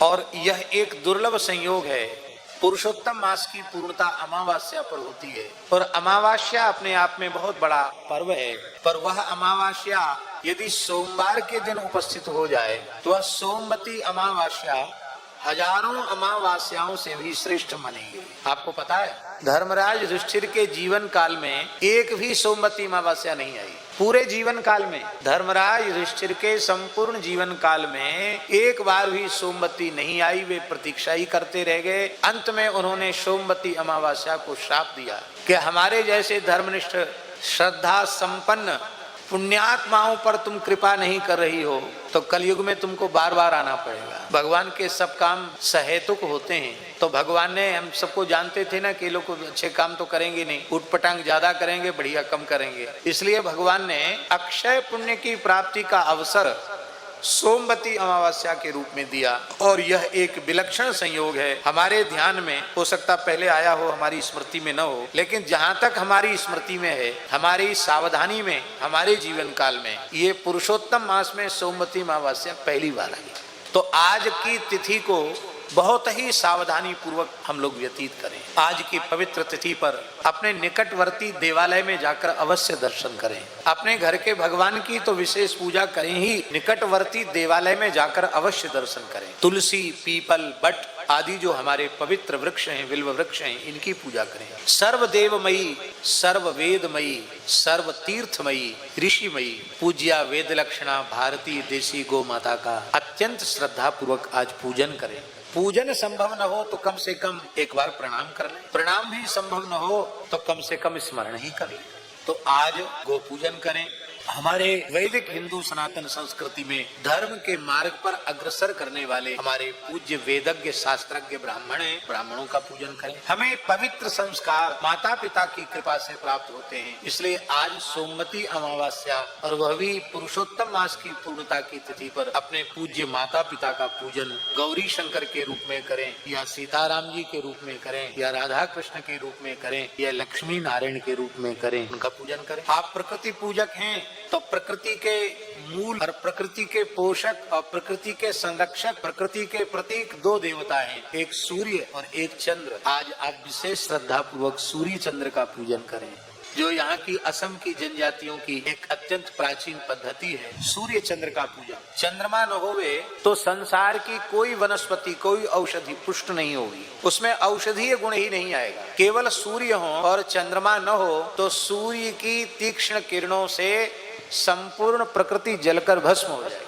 और यह एक दुर्लभ संयोग है। पुरुषोत्तम मास की पूर्णता अमावास्या पर होती है और अमावास्या अपने आप में बहुत बड़ा पर्व है, पर वह अमावास्या यदि सोमवार के दिन उपस्थित हो जाए तो वह सोमवती अमावास्या हजारों अमावास्याओं से भी श्रेष्ठ मानेंगे। आपको पता है धर्मराज युधिष्ठिर के जीवन काल में एक भी सोमवती अमावस्या नहीं आई। पूरे जीवन काल में धर्मराज युधिष्ठिर के संपूर्ण जीवन काल में एक बार भी सोमवती नहीं आई। वे प्रतीक्षा ही करते रह गए। अंत में उन्होंने सोमवती अमावस्या को श्राप दिया कि हमारे जैसे धर्मनिष्ठ श्रद्धा संपन्न पुण्यात्माओं पर तुम कृपा नहीं कर रही हो तो कलयुग में तुमको बार बार आना पड़ेगा। भगवान के सब काम सहेतुक होते हैं, तो भगवान ने हम सबको जानते थे ना कि लोग अच्छे काम तो करेंगे नहीं, उठपटांग ज्यादा करेंगे, बढ़िया कम करेंगे। इसलिए भगवान ने अक्षय पुण्य की प्राप्ति का अवसर सोमवती अमावस्या के रूप में दिया और यह एक विलक्षण संयोग है। हमारे ध्यान में हो सकता पहले आया हो, हमारी स्मृति में न हो, लेकिन जहां तक हमारी स्मृति में है, हमारी सावधानी में, हमारे जीवन काल में ये पुरुषोत्तम मास में सोमवती अमावस्या पहली बार आई। तो आज की तिथि को बहुत ही सावधानी पूर्वक हम लोग व्यतीत करें। आज की पवित्र तिथि पर अपने निकटवर्ती देवालय में जाकर अवश्य दर्शन करें। अपने घर के भगवान की तो विशेष पूजा करें ही, निकटवर्ती देवालय में जाकर अवश्य दर्शन करें। तुलसी, पीपल, बट आदि जो हमारे पवित्र वृक्ष हैं, बिल्व वृक्ष हैं, इनकी पूजा करें। सर्वदेवमयी, सर्ववेदमयी, सर्व तीर्थमयी, ऋषिमयी पूज्या वेद लक्षणा भारतीय देशी गौ माता का अत्यंत श्रद्धा पूर्वक आज पूजन करें। पूजन संभव न हो तो कम से कम एक बार प्रणाम कर लें। प्रणाम भी संभव न हो तो कम से कम स्मरण ही कर लें। तो आज गो पूजन करें। हमारे वैदिक हिंदू सनातन संस्कृति में धर्म के मार्ग पर अग्रसर करने वाले हमारे पूज्य वेदज्ञ शास्त्रज्ञ ब्राह्मण हैं, ब्राह्मणों का पूजन करें। हमें पवित्र संस्कार माता पिता की कृपा से प्राप्त होते हैं। इसलिए आज सोमवती अमावस्या और वह भी पुरुषोत्तम मास की पूर्णता की तिथि पर अपने पूज्य माता पिता का पूजन गौरी शंकर के रूप में करें, या सीताराम जी के रूप में करें, या राधा कृष्ण के रूप में करें, या लक्ष्मी नारायण के रूप में करें, उनका पूजन करें। आप प्रकृति पूजक हैं तो प्रकृति के मूल और प्रकृति के पोषक और प्रकृति के संरक्षक, प्रकृति के प्रतीक दो देवता हैं, एक सूर्य और एक चंद्र। आज आप विशेष श्रद्धा पूर्वक सूर्य चंद्र का पूजन करें, जो यहाँ की असम की जनजातियों की एक अत्यंत प्राचीन पद्धति है। सूर्य चंद्र का पूजा। चंद्रमा न होवे तो संसार की कोई वनस्पति, कोई औषधि पुष्ट नहीं होगी, उसमें औषधीय गुण ही नहीं आएगा। केवल सूर्य हो और चंद्रमा न हो तो सूर्य की तीक्ष्ण किरणों से संपूर्ण प्रकृति जलकर भस्म हो जाए।